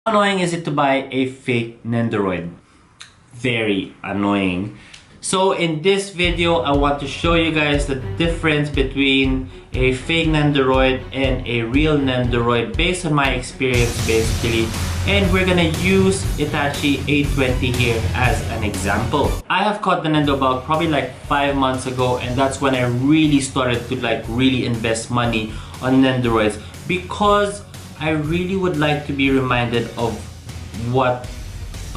How annoying is it to buy a fake Nendoroid? Very annoying. So in this video, I want to show you guys the difference between a fake Nendoroid and a real Nendoroid based on my experience basically. And we're gonna use Itachi 820 here as an example. I have caught the Nendo bug probably like 5 months ago, and that's when I really started to really invest money on Nendoroids, because I really would like to be reminded of what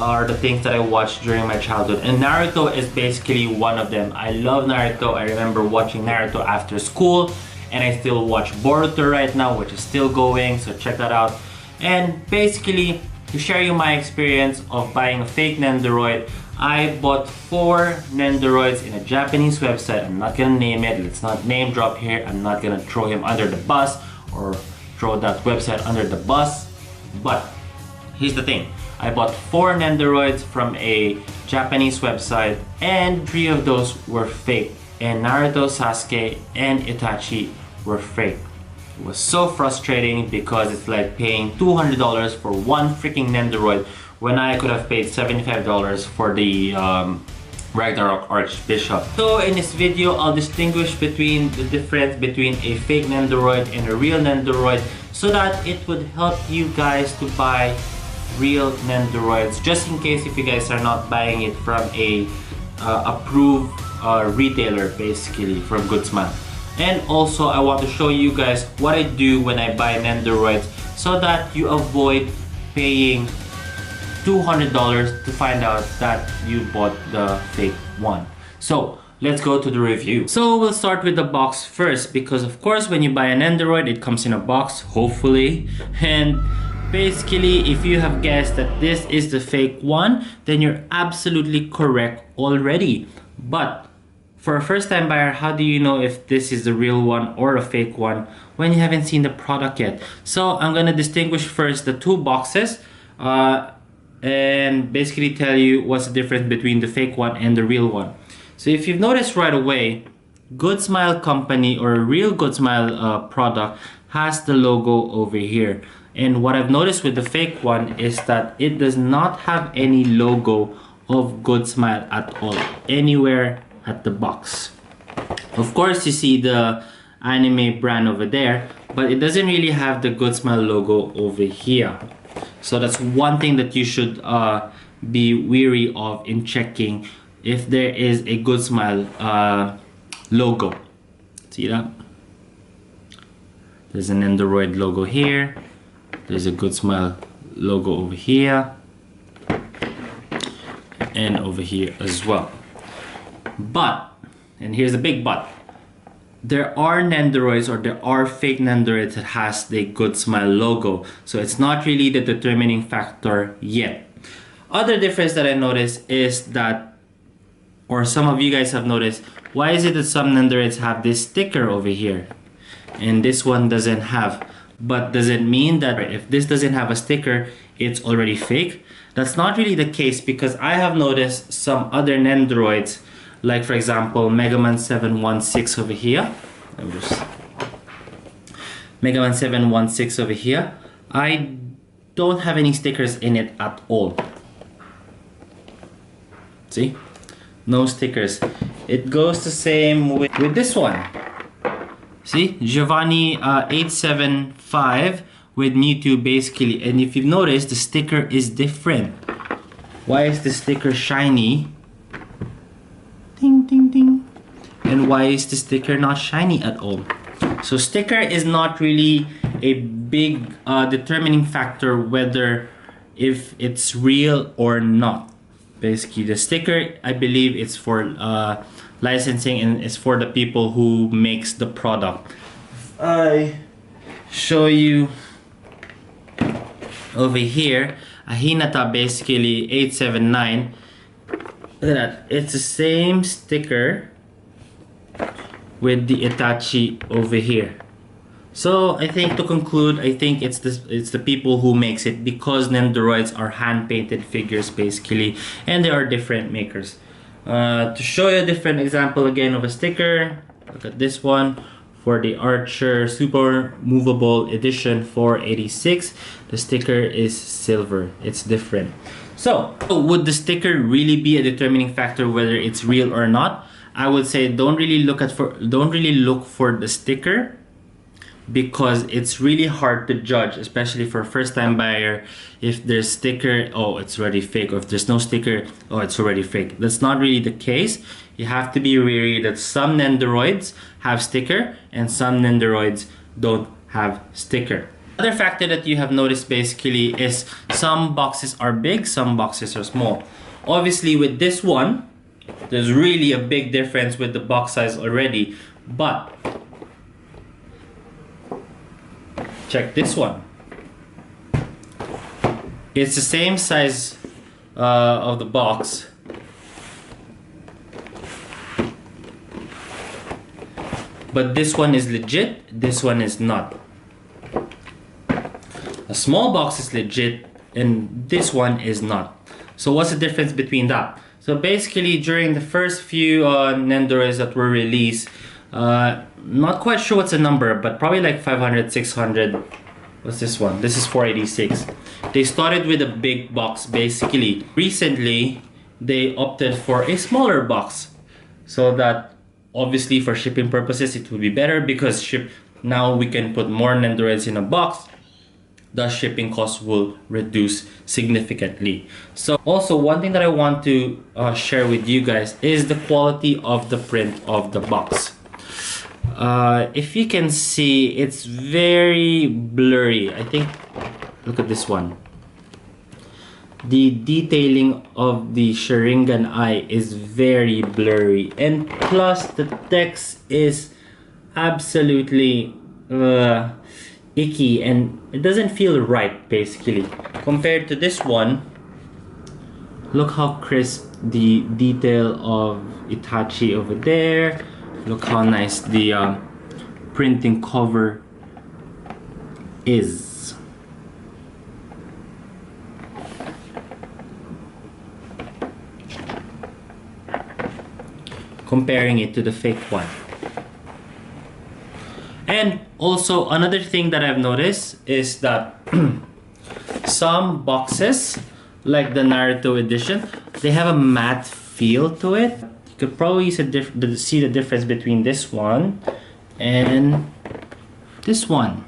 are the things that I watched during my childhood, and Naruto is basically one of them. I love Naruto. I remember watching Naruto after school, and I still watch Boruto right now, which is still going, so check that out. And basically, to share you my experience of buying a fake Nendoroid, I bought 4 Nendoroids in a Japanese website. I'm not gonna name it, let's not name drop here. I'm not gonna throw him under the bus or throw that website under the bus, but here's the thing. I bought 4 Nendoroids from a Japanese website, and 3 of those were fake. And Naruto, Sasuke, and Itachi were fake. It was so frustrating because it's like paying $200 for one freaking Nendoroid when I could have paid $75 for the Ragnarok Archbishop. So in this video, I'll distinguish between the difference between a fake Nendoroid and a real Nendoroid, so that it would help you guys to buy real Nendoroids, just in case if you guys are not buying it from a approved retailer, basically from Good Smile. And also I want to show you guys what I do when I buy Nendoroids, so that you avoid paying $200 to find out that you bought the fake one. So let's go to the review. So we'll start with the box first, because of course when you buy a Nendoroid, it comes in a box, hopefully. And basically, if you have guessed that this is the fake one, then you're absolutely correct already. But for a first-time buyer, how do you know if this is the real one or a fake one when you haven't seen the product yet? So I'm gonna distinguish first the 2 boxes and basically tell you what's the difference between the fake one and the real one. So if you've noticed right away, Good Smile company or a real Good Smile product has the logo over here. And what I've noticed with the fake one is that it does not have any logo of Good Smile at all, anywhere at the box. Of course, you see the anime brand over there, but it doesn't really have the Good Smile logo over here. So that's one thing that you should be wary of in checking if there is a Good Smile logo. See that? There's an Nendoroid logo here. There's a Good Smile logo over here and over here as well. But, and here's the big but, there are Nendoroids, or there are fake Nendoroids that has the Good Smile logo. So it's not really the determining factor yet. Other difference that I noticed is that, or some of you guys have noticed, why is it that some Nendoroids have this sticker over here and this one doesn't have? But does it mean that if this doesn't have a sticker, it's already fake? That's not really the case, because I have noticed some other Nendoroids, like for example Mega Man 716 over here. Mega Man 716 over here. I don't have any stickers in it at all. See? No stickers. It goes the same with this one. See? Giovanni 875 with Mewtwo basically. And if you've noticed, the sticker is different. Why is the sticker shiny? Ding, ding, ding. And why is the sticker not shiny at all? So sticker is not really a big determining factor whether if it's real or not. Basically, the sticker, I believe it's for licensing, and it's for the people who makes the product. If I show you over here, a Hinata basically 879. Look at that, it's the same sticker with the Itachi over here. So I think to conclude, I think it's the people who makes it, because Nendoroids are hand-painted figures basically, and there are different makers. To show you a different example again of a sticker, look at this one For the Archer Super Movable Edition 486, the sticker is silver. It's different. So, would the sticker really be a determining factor whether it's real or not? I would say don't really look for the sticker, because it's really hard to judge, especially for a first-time buyer. If there's sticker, oh, it's already fake, or if there's no sticker, oh, it's already fake. That's not really the case. You have to be wary that some Nendoroids have sticker and some Nendoroids don't have sticker. Another factor that you have noticed basically is some boxes are big, some boxes are small. Obviously with this one, there's really a big difference with the box size already, but check this one. It's the same size of the box, but this one is legit, this one is not. A small box is legit and this one is not. So what's the difference between that? So basically during the first few Nendoroids that were released, not quite sure what's the number, but probably like 500, 600. What's this one? This is 486. They started with a big box basically. Recently, they opted for a smaller box, so that obviously for shipping purposes it will be better, because now we can put more Nendoroids in a box. The shipping costs will reduce significantly. So also one thing that I want to share with you guys is the quality of the print of the box. If you can see, it's very blurry. I think, look at this one. The detailing of the Sharingan eye is very blurry, and plus the text is absolutely icky, and it doesn't feel right basically. Compared to this one, look how crisp the detail of Itachi over there. Look how nice the printing cover is. Comparing it to the fake one. And also another thing that I've noticed is that some boxes, like the Naruto edition, they have a matte feel to it. You could probably see the difference between this one and this one.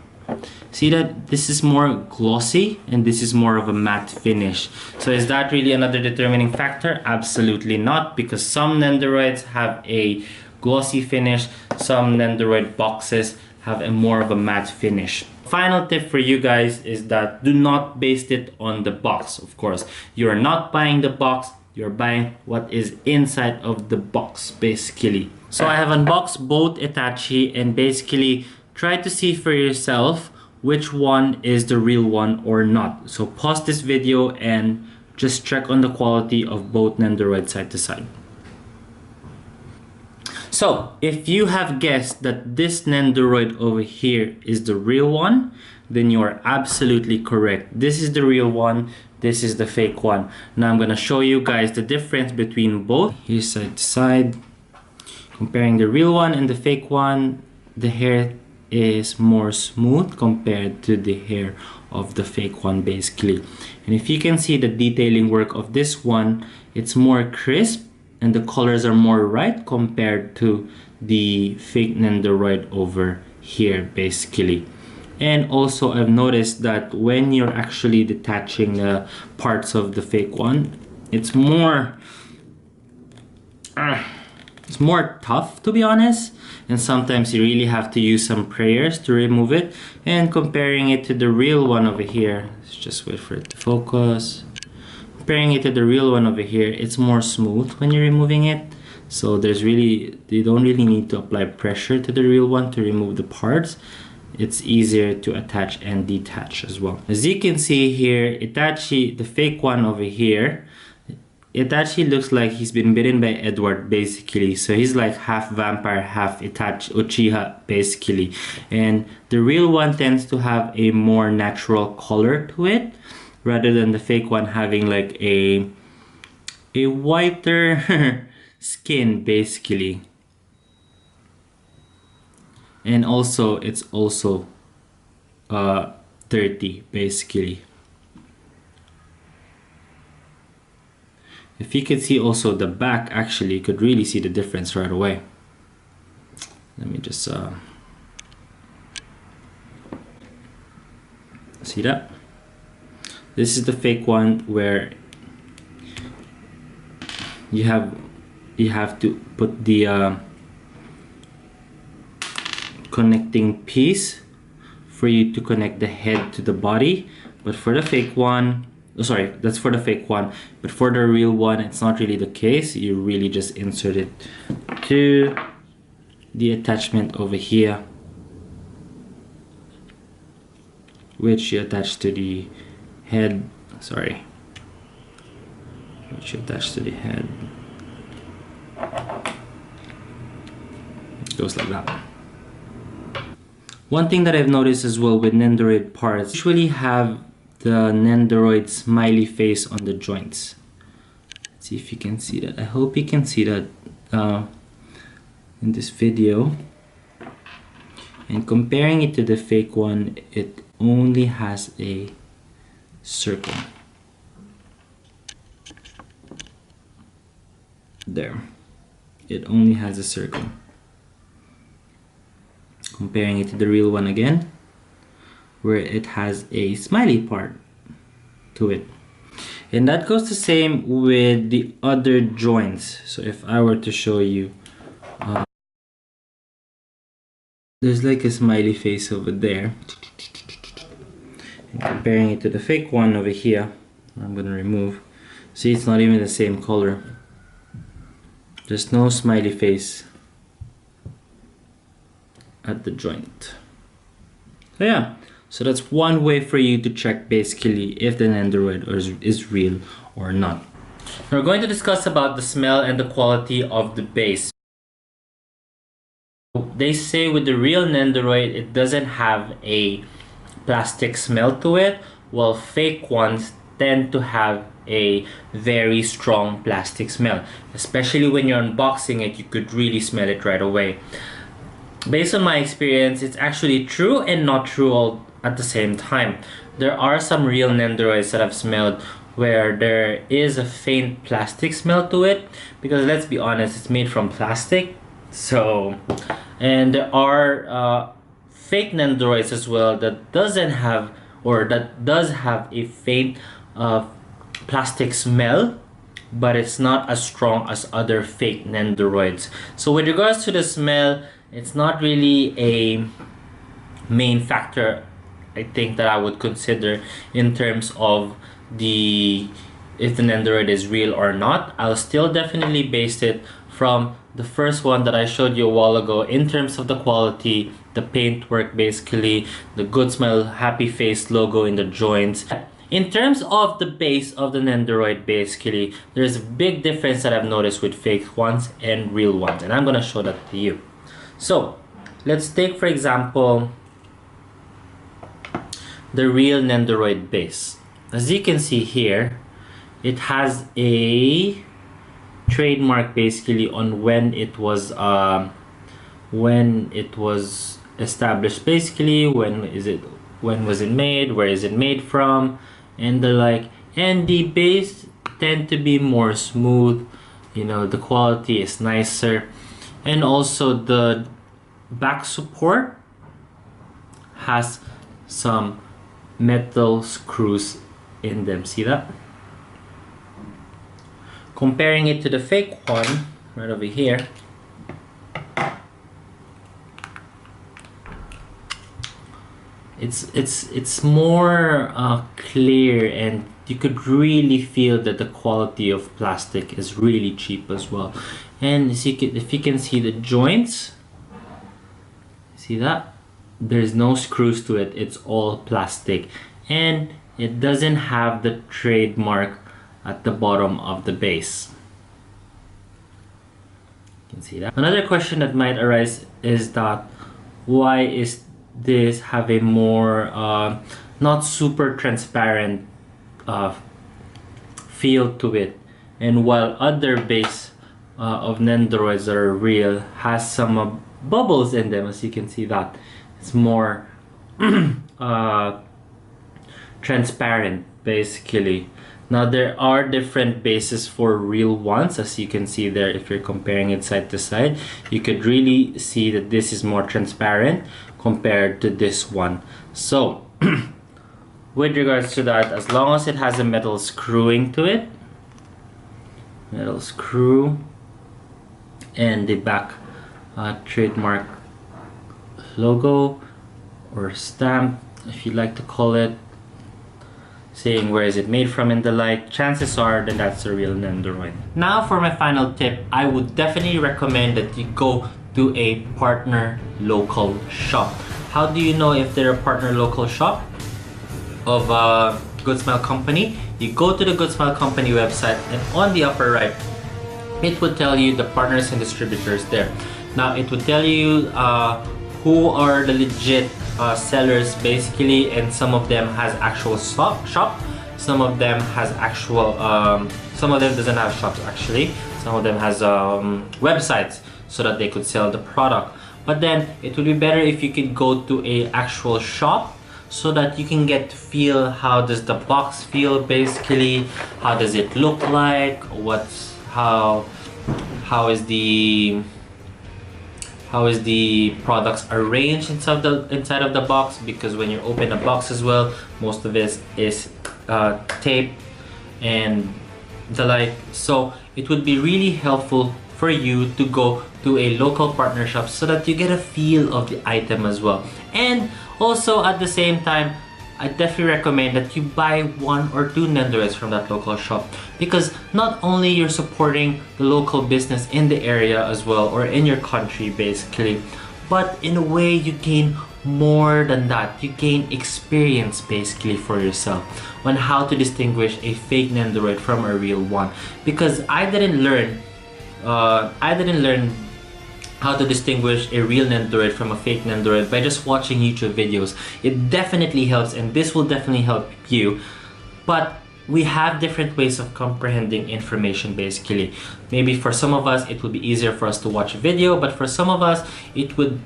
See that this is more glossy and this is more of a matte finish. So is that really another determining factor? Absolutely not, because some Nendoroids have a glossy finish, some Nendoroid boxes have a more of a matte finish. Final tip for you guys is that do not base it on the box. Of course, you're not buying the box, you're buying what is inside of the box basically. So I have unboxed both Itachi and basically try to see for yourself which one is the real one or not. So pause this video and just check on the quality of both Nendoroid side to side. So if you have guessed that this Nendoroid over here is the real one, then you are absolutely correct. This is the real one, this is the fake one. Now I'm gonna show you guys the difference between both. Here's side to side. Comparing the real one and the fake one, the hair is more smooth compared to the hair of the fake one basically. And if you can see the detailing work of this one, it's more crisp and the colors are more right compared to the fake Nendoroid over here basically. And also I've noticed that when you're actually detaching the parts of the fake one, it's more tough, to be honest, and sometimes you really have to use some prayers to remove it. And comparing it to the real one over here, let's just wait for it to focus. Comparing it to the real one over here, it's more smooth when you're removing it. So you don't really need to apply pressure to the real one to remove the parts. It's easier to attach and detach as well. As you can see here, Itachi, the fake one over here, Itachi looks like he's been bitten by Edward basically. So he's like half vampire, half Itachi, Uchiha basically. And the real one tends to have a more natural color to it, rather than the fake one having like a whiter skin basically. and also it's also dirty basically. If you could see also the back, actually you could really see the difference right away. Let me just see that. This is the fake one where you have to put the connecting piece for you to connect the head to the body. But for the fake one, oh, sorry, that's for the fake one, but for the real one it's not really the case. You really just insert it to the attachment over here, which you attach to the head, sorry, which you attach to the head. It goes like that. One thing that I've noticed as well with Nendoroid parts, usually have the Nendoroid smiley face on the joints. Let's see if you can see that. I hope you can see that in this video. And comparing it to the fake one, it only has a circle. There. It only has a circle. Comparing it to the real one again, where it has a smiley part to it. And that goes the same with the other joints. So if I were to show you, there's like a smiley face over there. And comparing it to the fake one over here, I'm gonna remove. See, it's not even the same color. There's no smiley face at the joint. So yeah, so that's one way for you to check basically if the Nendoroid is real or not. We're going to discuss about the smell and the quality of the base. They say with the real Nendoroid, it doesn't have a plastic smell to it, while fake ones tend to have a very strong plastic smell. Especially when you're unboxing it, you could really smell it right away. Based on my experience, it's actually true and not true all at the same time. There are some real Nendoroids that I've smelled where there is a faint plastic smell to it, because let's be honest, it's made from plastic. So, and there are fake Nendoroids as well that doesn't have, or that does have a faint plastic smell, but it's not as strong as other fake Nendoroids. So with regards to the smell, it's not really a main factor, I think, that I would consider in terms of if the Nendoroid is real or not. I'll still definitely base it from the first one that I showed you a while ago in terms of the quality, the paintwork basically, the good smell, happy face logo in the joints. In terms of the base of the Nendoroid, basically, there's a big difference that I've noticed with fake ones and real ones, and I'm gonna show that to you. So, let's take for example the real Nendoroid base. As you can see here, it has a trademark basically on when it was established, basically when was it made, where is it made from, and the like. And the base tend to be more smooth, you know, the quality is nicer, and also the back support has some metal screws in them. See that? Comparing it to the fake one right over here, it's more clear, and you could really feel that the quality of plastic is really cheap as well. And if you can see the joints, see that? There's no screws to it, it's all plastic, and it doesn't have the trademark at the bottom of the base. You can see that. Another question that might arise is that why is this have a more not super transparent feel to it, and while other base of Nendoroids that are real has some bubbles in them, as you can see that. It's more transparent basically. Now there are different bases for real ones, as you can see there. If you're comparing it side to side, you could really see that this is more transparent compared to this one. So with regards to that, as long as it has a metal screwing to it, metal screw, and the back trademark logo or stamp, if you like to call it, saying where is it made from and the like, chances are that that's a real Nendoroid. Now for my final tip, I would definitely recommend that you go to a partner local shop. How do you know if they're a partner local shop of a Good Smile company? You go to the Good Smile company website, and on the upper right it would tell you the partners and distributors there. Now it would tell you who are the legit sellers basically, and some of them has actual shop, some of them has actual some of them doesn't have shops actually, some of them has websites so that they could sell the product. But then it would be better if you could go to a actual shop so that you can get to feel how does the box feel basically, how does it look like, how is the products arranged inside of the box, because when you open a box as well, most of it is tape and the like. So it would be really helpful for you to go to a local partner shop so that you get a feel of the item as well. And also at the same time, I definitely recommend that you buy 1 or 2 Nendoroids from that local shop, because not only you're supporting the local business in the area as well, or in your country basically, but in a way you gain more than that. You gain experience basically for yourself on how to distinguish a fake Nendoroid from a real one, because I didn't learn how to distinguish a real Nendoroid from a fake Nendoroid by just watching YouTube videos. It definitely helps, and this will definitely help you. But we have different ways of comprehending information basically. Maybe for some of us it would be easier for us to watch a video, but for some of us it would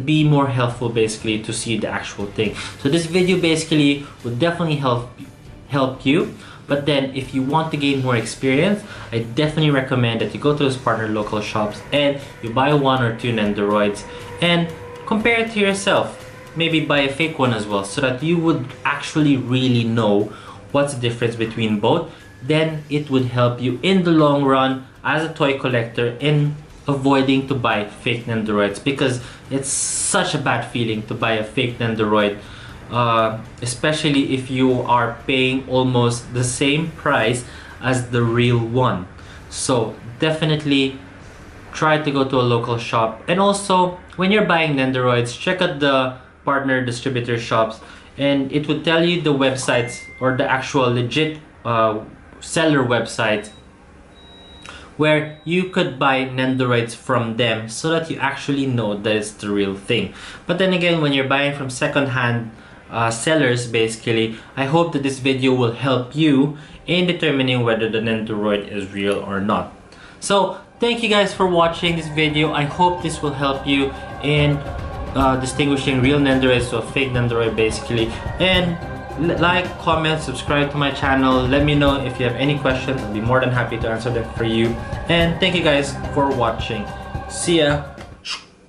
be more helpful basically to see the actual thing. So this video basically would definitely help you. But then if you want to gain more experience, I definitely recommend that you go to those partner local shops and you buy 1 or 2 Nendoroids and compare it to yourself. Maybe buy a fake one as well, so that you would actually really know what's the difference between both. Then it would help you in the long run as a toy collector in avoiding to buy fake Nendoroids, because it's such a bad feeling to buy a fake Nendoroid. Especially if you are paying almost the same price as the real one. So definitely try to go to a local shop. And also when you're buying Nendoroids, check out the partner distributor shops, and it would tell you the websites or the actual legit seller websites where you could buy Nendoroids from them, so that you actually know that it's the real thing. But then again, when you're buying from second-hand sellers basically, I hope that this video will help you in determining whether the Nendoroid is real or not. So thank you guys for watching this video. I hope this will help you in distinguishing real Nendoroids to a fake Nendoroid basically. And like, comment, subscribe to my channel. Let me know if you have any questions. I'll be more than happy to answer them for you. And thank you guys for watching. See ya.